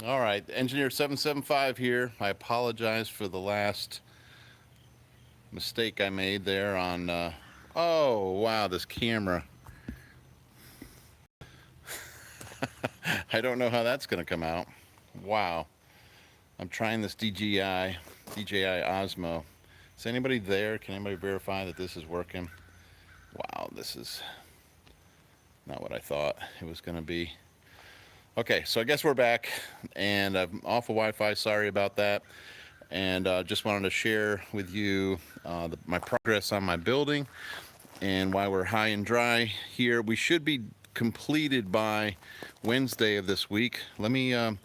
All right, Engineer 775 here. I apologize for the last mistake I made there on. Oh, wow, this camera. I don't know how that's going to come out. Wow. I'm trying this DJI Osmo. Is anybody there? Can anybody verify that this is working? Wow, this is not what I thought it was going to be. Okay, so I guess we're back, and I'm off of Wi-Fi. Sorry about that. And just wanted to share with you my progress on my building and why we're high and dry here. We should be completed by Wednesday of this week. Let me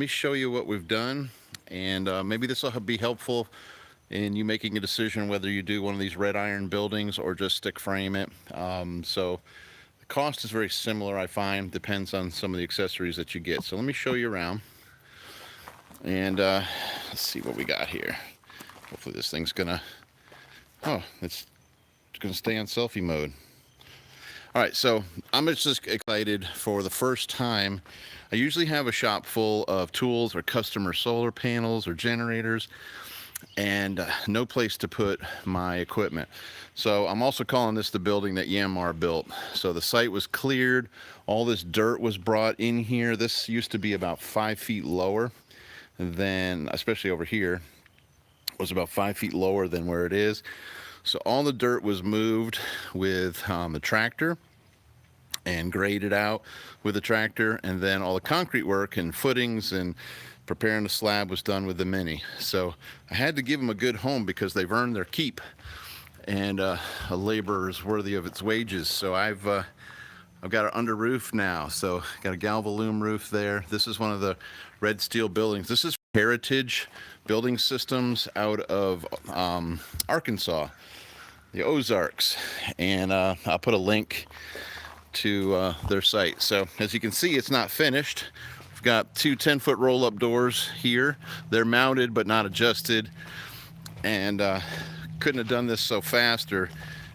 show you what we've done, and maybe this will be helpful in you making a decision whether you do one of these red iron buildings or just stick frame it. So the cost is very similar, I find. Depends on some of the accessories that you get. So let me show you around, and let's see what we got here. Hopefully this thing's gonna, oh, it's gonna stay on selfie mode. All right, so I'm just excited for the first time. I usually have a shop full of tools or customer solar panels or generators, and no place to put my equipment. So I'm also calling this the building that Yanmar built. So the site was cleared, all this dirt was brought in here. This used to be about 5 feet lower than, especially over here, was about 5 feet lower than where it is. So all the dirt was moved with the tractor and graded out with the tractor, and then all the concrete work and footings and preparing the slab was done with the Mini. So I had to give them a good home because they've earned their keep, and a laborer is worthy of its wages. So I've got it under roof now. So got a Galvalume roof there. This is one of the red steel buildings. This is Heritage Building Systems out of Arkansas, the Ozarks, and I'll put a link to their site. So as you can see, it's not finished. We've got two 10-foot roll-up doors here. They're mounted but not adjusted, and couldn't have done this so fast or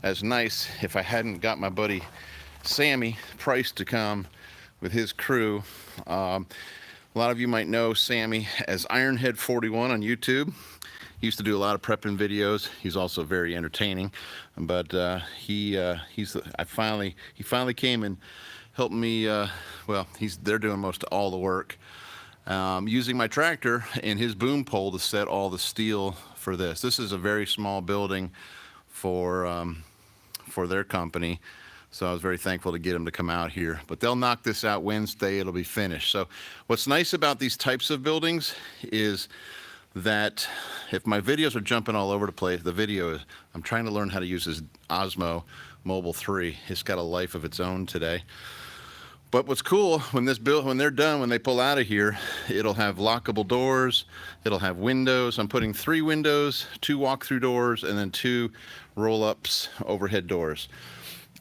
as nice if I hadn't got my buddy Sammy Price to come with his crew. A lot of you might know Sammy as Ironhead41 on YouTube. He used to do a lot of prepping videos. He's also very entertaining, but he finally came and helped me. Well, they're doing most of all the work, using my tractor and his boom pole to set all the steel for this. This is a very small building for their company. So I was very thankful to get them to come out here. But they'll knock this out Wednesday. It'll be finished. So what's nice about these types of buildings is that if my videos are jumping all over the place, I'm trying to learn how to use this Osmo Mobile 3. It's got a life of its own today. But what's cool, when they're done, when they pull out of here, it'll have lockable doors, it'll have windows. I'm putting 3 windows, 2 walk-through doors, and then 2 roll-ups overhead doors.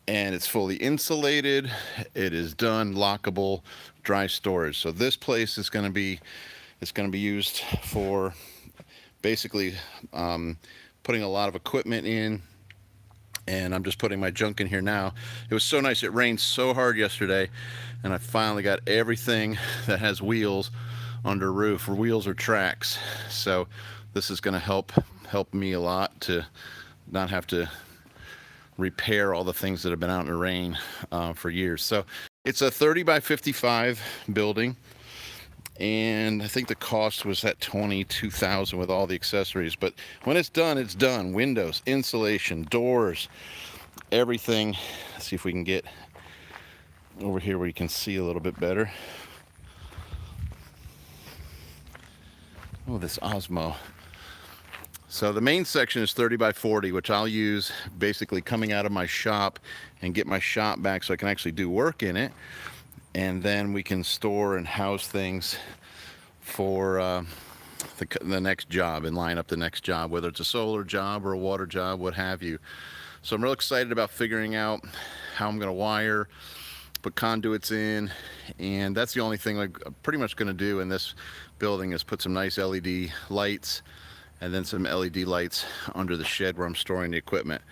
And it's fully insulated. It is done lockable, dry storage. So this place is going to be used for basically putting a lot of equipment in. And I'm just putting my junk in here now. It was so nice. It rained so hard yesterday, and I finally got everything that has wheels under roof, or wheels or tracks. So this is going to help me a lot to not have to repair all the things that have been out in the rain for years. So it's a 30 by 55 building, and I think the cost was at $22,000 with all the accessories. But when it's done, it's done. Windows, insulation, doors, everything. Let's see if we can get over here where you can see a little bit better. Oh, this Osmo. So the main section is 30 by 40, which I'll use basically coming out of my shop and get my shop back so I can actually do work in it. And then we can store and house things for the next job and line up the next job, whether it's a solar job or a water job, what have you. So I'm real excited about figuring out how I'm going to wire, put conduits in, and that's the only thing I'm pretty much going to do in this building is put some nice LED lights and then some LED lights under the shed where I'm storing the equipment.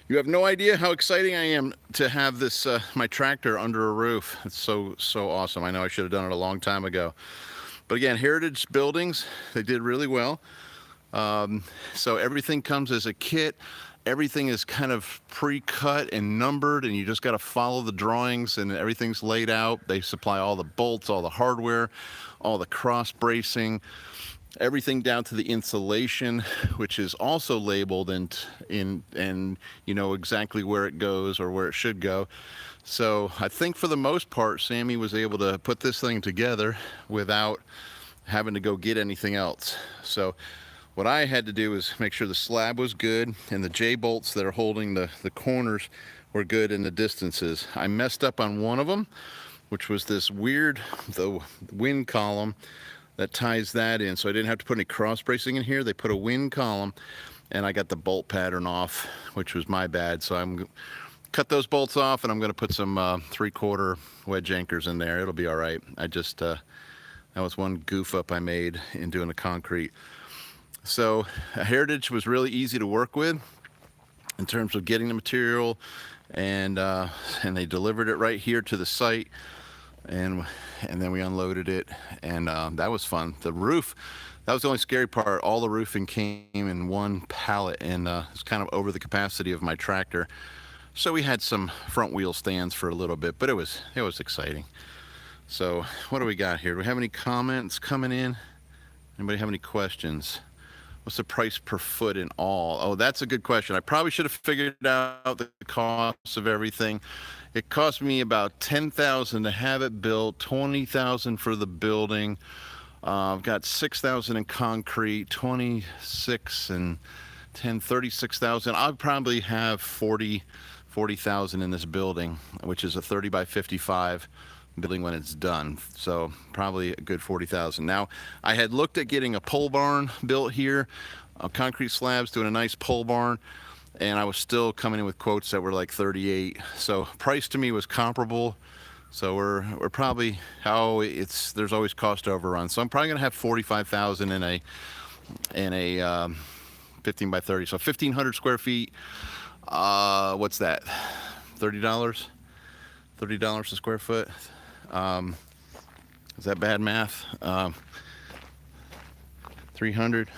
You have no idea how exciting I am to have this my tractor under a roof. It's so awesome. I know I should have done it a long time ago. But again, Heritage Buildings, they did really well. So everything comes as a kit. Everything is kind of pre-cut and numbered, and you just got to follow the drawings, and everything's laid out. They supply all the bolts, all the hardware, all the cross bracing, everything down to the insulation, which is also labeled and you know exactly where it goes or where it should go. So I think for the most part, Sammy was able to put this thing together without having to go get anything else. So what I had to do is make sure the slab was good and the J-bolts that are holding the corners were good in the distances. I messed up on one of them, which was this weird, the wind column that ties that in. So I didn't have to put any cross bracing in here. They put a wind column and I got the bolt pattern off, which was my bad. So I'm cut those bolts off and I'm gonna put some 3/4 wedge anchors in there. It'll be all right. I just, that was one goof up I made in doing the concrete. So Heritage was really easy to work with in terms of getting the material, and they delivered it right here to the site, and then we unloaded it, and that was fun. The roof, that was the only scary part. All the roofing came in one pallet, and it's kind of over the capacity of my tractor. So we had some front wheel stands for a little bit, but it was exciting. So what do we got here? Do we have any comments coming in? Anybody have any questions? What's the price per foot in all? Oh, that's a good question. I probably should have figured out the cost of everything. It cost me about $10,000 to have it built, $20,000 for the building. I've got $6,000 in concrete, 26 and 10, 36,000. I'll probably have 40,000 in this building, which is a 30 by 55 building when it's done. So probably a good 40,000. Now, I had looked at getting a pole barn built here, concrete slabs, doing a nice pole barn, and I was still coming in with quotes that were like 38. So price to me was comparable. So we're probably, there's always cost overrun. So I'm probably gonna have 45,000 in a 15 by 30. So 1,500 square feet. What's that? $30? $30 a square foot. Is that bad math? 300.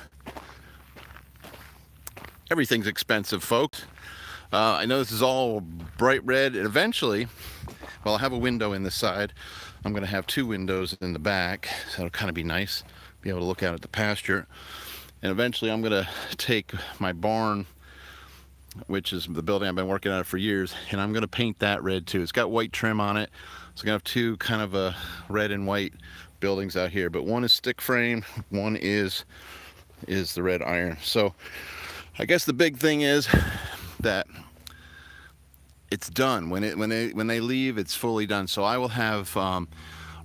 Everything's expensive, folks. I know this is all bright red, and eventually, well, I'll have a window in this side. I'm going to have 2 windows in the back, so it'll kind of be nice, be able to look out at the pasture. And eventually, I'm going to take my barn, which is the building I've been working on for years, and I'm going to paint that red too. It's got white trim on it, so I'm going to have 2 kind of red and white buildings out here. But one is stick frame, one is the red iron. So I guess the big thing is that it's done. When they leave, it's fully done. So I will have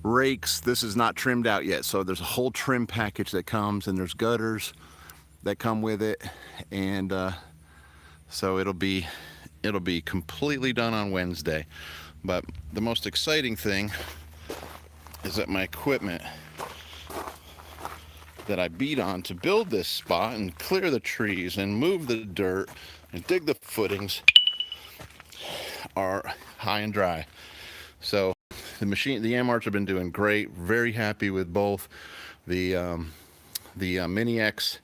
rakes. This is not trimmed out yet, so there's a whole trim package that comes, and there's gutters that come with it, and so it'll be completely done on Wednesday. But the most exciting thing is that my equipment that I beat on to build this spot and clear the trees and move the dirt and dig the footings are high and dry. So the Yamarts have been doing great. Very happy with both the Mini X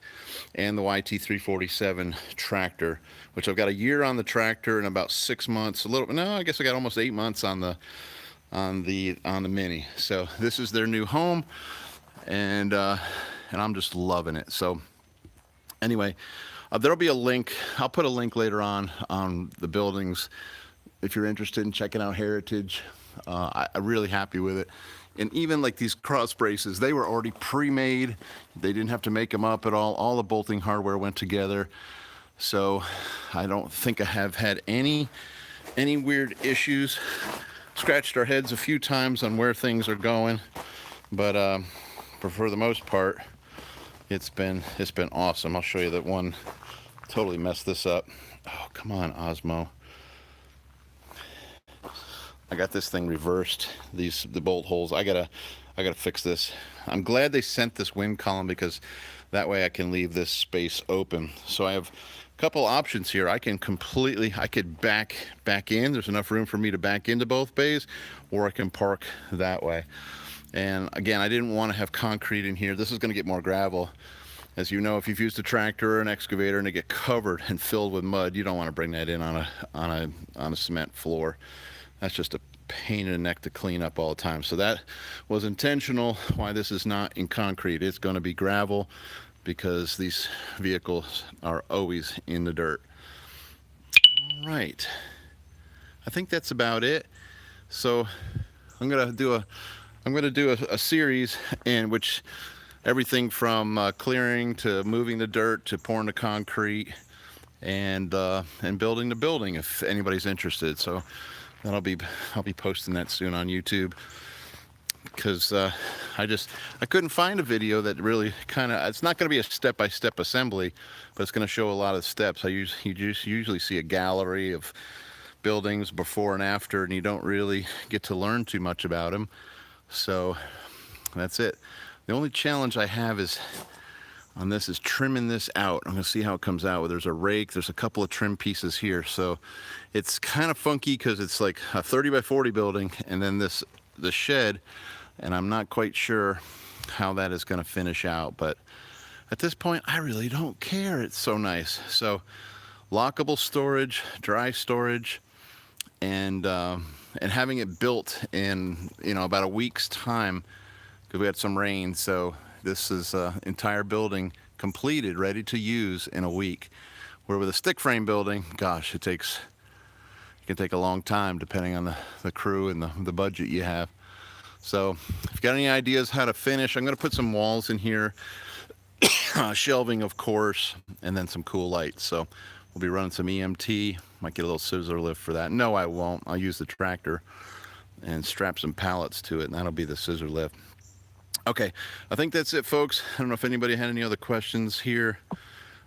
and the YT347 tractor, which I've got a year on the tractor and about 6 months, I guess I got almost 8 months on the Mini. So this is their new home, and I'm just loving it. So anyway, there'll be a link. I'll put a link later on the buildings if you're interested in checking out Heritage. I'm really happy with it. And even like these cross braces, they were already pre-made. They didn't have to make them up at all. All the bolting hardware went together. So I don't think I have had any weird issues. Scratched our heads a few times on where things are going, but for the most part, it's been awesome. I'll show you that one totally messed this up. Oh, come on, Osmo. I got this thing reversed, the bolt holes. I gotta fix this. I'm glad they sent this wind column, because that way I can leave this space open. So I have a couple options here. I could back in. There's enough room for me to back into both bays, or I can park that way. And again, I didn't want to have concrete in here. This is going to get more gravel. As you know, if you've used a tractor or an excavator and they get covered and filled with mud, you don't want to bring that in on a cement floor. That's just a pain in the neck to clean up all the time. So that was intentional why this is not in concrete. It's going to be gravel because these vehicles are always in the dirt. All right. I think that's about it. So I'm going to do a series in which everything from clearing to moving the dirt to pouring the concrete and building the building if anybody's interested. So I'll be posting that soon on YouTube because I couldn't find a video that really it's not going to be a step-by-step assembly, but it's going to show a lot of steps. You just usually see a gallery of buildings before and after, and you don't really get to learn too much about them. So that's it. The only challenge I have on this is trimming this out. I'm gonna see how it comes out. There's a rake, there's a couple of trim pieces here. So it's kind of funky because it's like a 30 by 40 building and then the shed, and I'm not quite sure how that is gonna finish out. But at this point, I really don't care. It's so nice. So lockable storage, dry storage, and having it built in about a week's time because we had some rain. So this is entire building completed, ready to use in a week. Where with a stick frame building, gosh, it can take a long time depending on the crew and the budget you have. So if you got any ideas how to finish, I'm going to put some walls in here, shelving of course, and then some cool lights. So we'll be running some EMT. Might get a little scissor lift for that. No, I won't. I'll use the tractor and strap some pallets to it, and that'll be the scissor lift. Okay, I think that's it, folks. I don't know if anybody had any other questions here.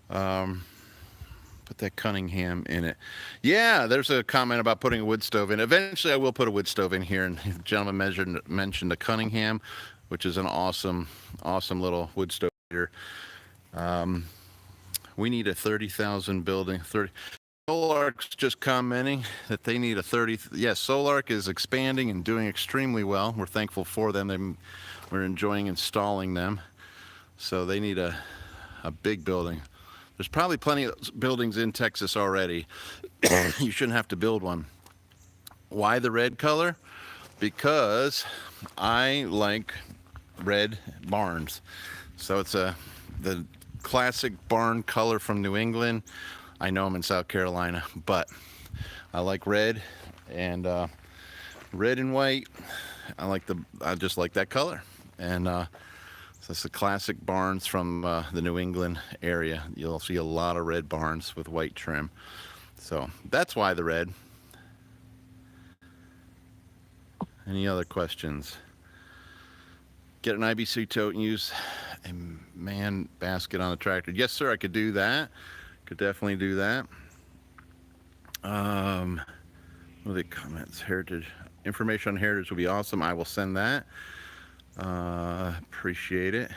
Put that Cunningham in it. Yeah, there's a comment about putting a wood stove in. Eventually, I will put a wood stove in here, and the gentleman mentioned the Cunningham, which is an awesome little wood stove here. We need a 30,000 building. Solarc's just commenting that they need a 30. Yes, Solarc is expanding and doing extremely well. We're thankful for them. We're enjoying installing them. So they need a big building. There's probably plenty of buildings in Texas already. You shouldn't have to build one. Why the red color? Because I like red barns. So it's the classic barn color from New England. I know I'm in South Carolina, but I like red and red and white. I just like that color. And so it's the classic barns from the New England area. You'll see a lot of red barns with white trim. So that's why the red. Any other questions? Get an IBC tote and use a man basket on the tractor. Yes, sir, I could do that. Could definitely do that. What are the comments? Heritage information on heritage will be awesome. I will send that. Appreciate it.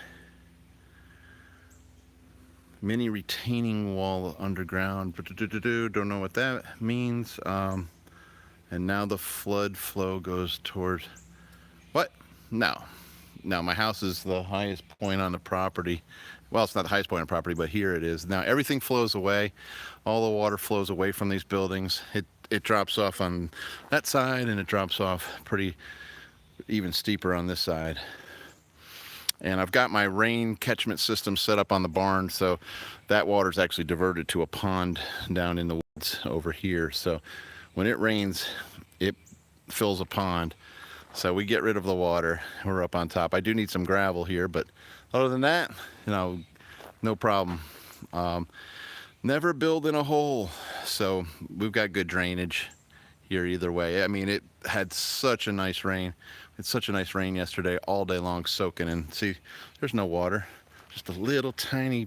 Mini retaining wall underground. Don't know what that means. And now the flood flow goes towards what? No, my house is the highest point on the property. Well, it's not the highest point on the property, but here it is. Now everything flows away. All the water flows away from these buildings. It drops off on that side, and it drops off pretty even steeper on this side. And I've got my rain catchment system set up on the barn, so that water is actually diverted to a pond down in the woods over here. So when it rains, it fills a pond. So we get rid of the water. We're up on top. I do need some gravel here, but other than that, no problem. Never build in a hole. So we've got good drainage here either way. I mean, it had such a nice rain. It's such a nice rain yesterday, all day long, soaking in. See, there's no water, just a little tiny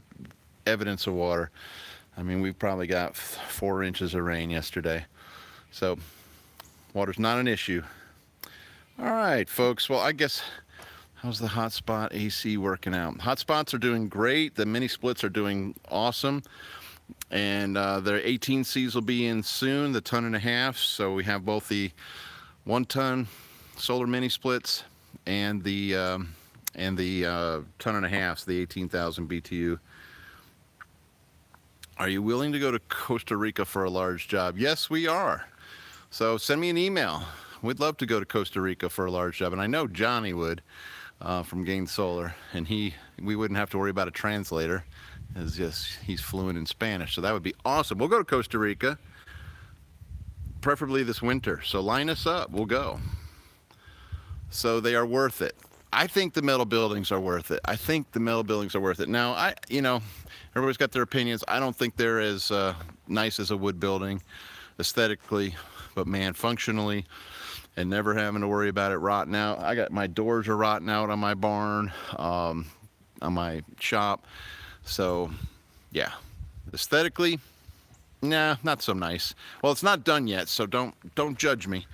evidence of water. I mean, we probably got 4 inches of rain yesterday. So water's not an issue. All right, folks. Well, I guess, how's the hotspot AC working out? Hotspots are doing great. The mini splits are doing awesome. And their 18Cs will be in soon, the 1.5 tons. So we have both the 1 ton solar mini splits and the 1.5 tons, the 18,000 BTU. Are you willing to go to Costa Rica for a large job? Yes, we are. So send me an email. We'd love to go to Costa Rica for a large job, and I know Johnny would from Gain Solar, and we wouldn't have to worry about a translator, as he's fluent in Spanish. So that would be awesome. We'll go to Costa Rica, preferably this winter. So line us up. We'll go. So they are worth it. I think the metal buildings are worth it. Now, everybody's got their opinions. I don't think they're as nice as a wood building aesthetically, but man, functionally, and never having to worry about it rotting out. My doors are rotting out on my barn, on my shop. So yeah, aesthetically, nah, not so nice. Well, it's not done yet, so don't judge me.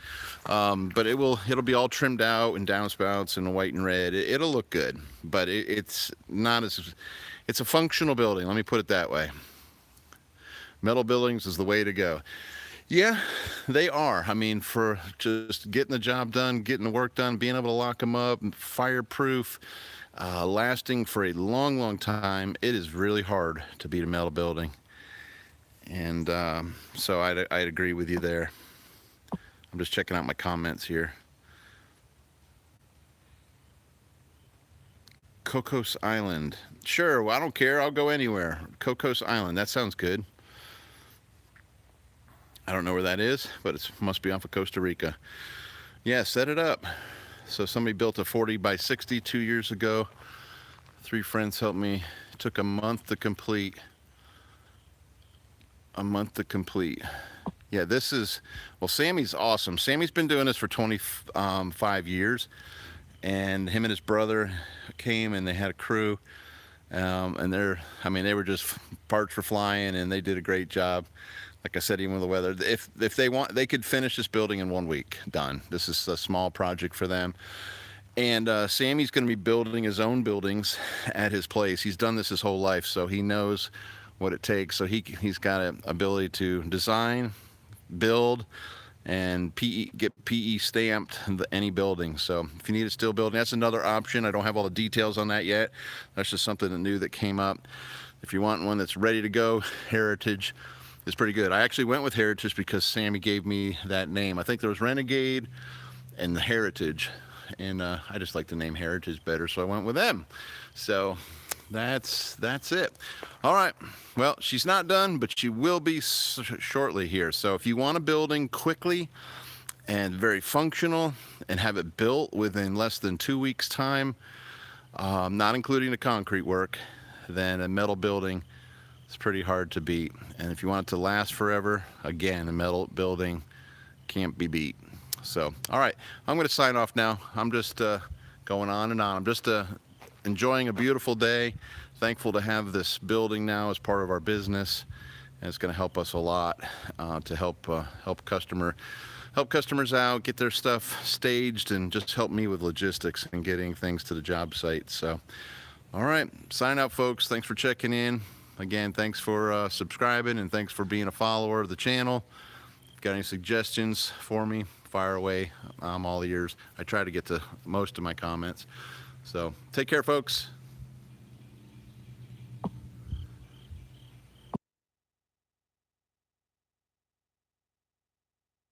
But it'll be all trimmed out and downspouts and white and red. It'll look good, but it's a functional building. Let me put it that way. Metal buildings is the way to go. Yeah, they are. I mean, for just getting the job done, getting the work done, being able to lock them up, fireproof, lasting for a long, long time, it is really hard to beat a metal building. And so I'd agree with you there. I'm just checking out my comments here. Cocos Island. Sure, well, I don't care. I'll go anywhere. Cocos Island. That sounds good. I don't know where that is, but it must be off of Costa Rica. Yeah, set it up. So somebody built a 40 by 60 2 years ago. 3 friends helped me. It took a month to complete. Yeah, Sammy's awesome. Sammy's been doing this for 25 years, and him and his brother came and they had a crew, and they were just parts for flying, and they did a great job. Like I said, even with the weather, if they want, they could finish this building in 1 week. Done. This is a small project for them. And Sammy's going to be building his own buildings at his place. He's done this his whole life, so he knows what it takes. So he's got an ability to design, build, and get PE stamped any building. So if you need a steel building, that's another option. I don't have all the details on that yet. That's just something new that came up. If you want one that's ready to go, Heritage is pretty good. I actually went with Heritage because Sammy gave me that name. I think there was Renegade and the Heritage, and I just like the name Heritage better, so I went with them. So that's it. All right, well, she's not done, but she will be shortly here. So if you want a building quickly and very functional and have it built within less than 2 weeks time, not including the concrete work, then a metal building is pretty hard to beat. And if you want it to last forever, again, a metal building can't be beat. So, all right, I'm going to sign off now. I'm just going on and on. I'm just enjoying a beautiful day. Thankful to have this building now as part of our business, and it's going to help us a lot to help customers out, get their stuff staged, and just help me with logistics and getting things to the job site. So, all right, sign out, folks. Thanks for checking in. Again, thanks for subscribing, and thanks for being a follower of the channel. If you've got any suggestions for me, fire away. I'm all ears. I try to get to most of my comments. So take care, folks.